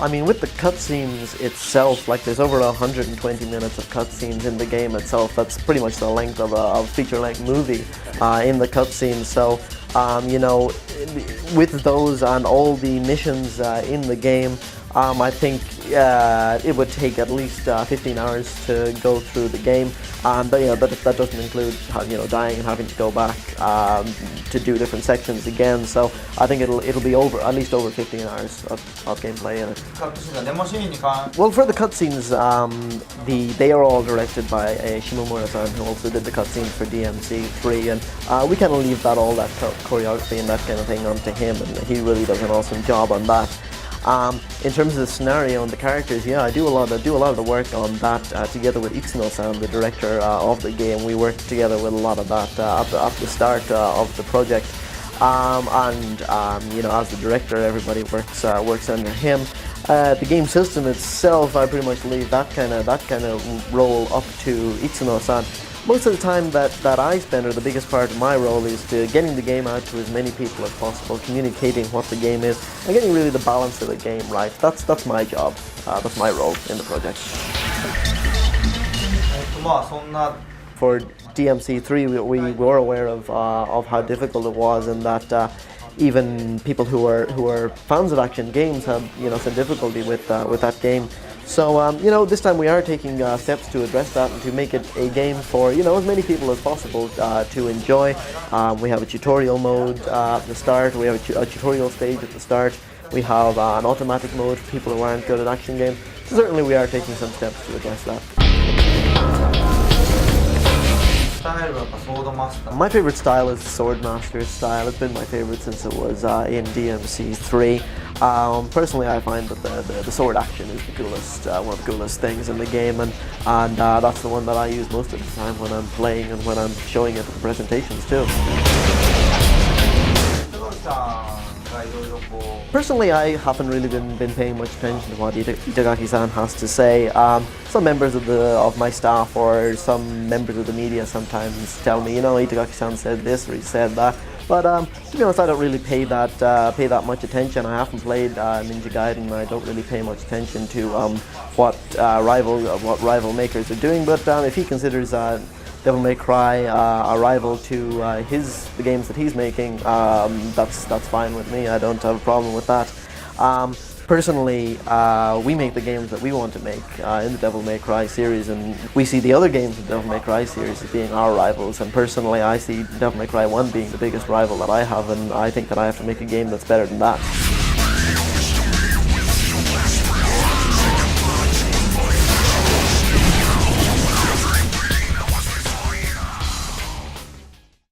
I mean, with the cutscenes itself, like there's over 120 minutes of cutscenes in the game itself. That's pretty much the length of a feature-length movie in the cutscenes. So, you know, with those and all the missions in the game, I think it would take at least 15 hours to go through the game, but you know that doesn't include dying and having to go back to do different sections again. So I think it'll be at least over 15 hours of gameplay in it. Well, for the cutscenes, they are all directed by Shimomura-san, who also did the cutscenes for DMC 3, and we kind of leave all that choreography and that kind of thing onto him, and he really does an awesome job on that. In terms of the scenario and the characters, yeah, I do a lot of the work on that together with Itsuno-san, the director of the game. We work together with a lot of that at the start of the project, you know, as the director, everybody works under him. The game system itself, I pretty much leave that kind of role up to Itsuno-san. Most of the time that I spend, or the biggest part of my role, is to getting the game out to as many people as possible, communicating what the game is, and getting really the balance of the game right. That's my job. That's my role in the project. For DMC3, we were aware of how difficult it was, and that even people who are fans of action games have some difficulty with that game. So this time we are taking steps to address that and to make it a game for as many people as possible to enjoy. We have a tutorial mode at the start. We have a tutorial stage at the start. We have an automatic mode for people who aren't good at action games. So certainly we are taking some steps to address that. My favorite style is the Swordmaster style. It's been my favorite since it was in DMC 3. Personally, I find that the sword action is the coolest, one of the coolest things in the game, and that's the one that I use most of the time when I'm playing and when I'm showing it at the presentations too. Personally, I haven't really been paying much attention to what Itagaki-san has to say. Some members of my staff or some members of the media sometimes tell me, Itagaki-san said this or he said that. But to be honest, I don't really pay that much attention. I haven't played Ninja Gaiden, and I don't really pay much attention to what rival makers are doing. But if he considers Devil May Cry a rival to the games that he's making, that's fine with me. I don't have a problem with that. Personally, we make the games that we want to make in the Devil May Cry series, and we see the other games in the Devil May Cry series as being our rivals, and personally I see Devil May Cry 1 being the biggest rival that I have, and I think that I have to make a game that's better than that.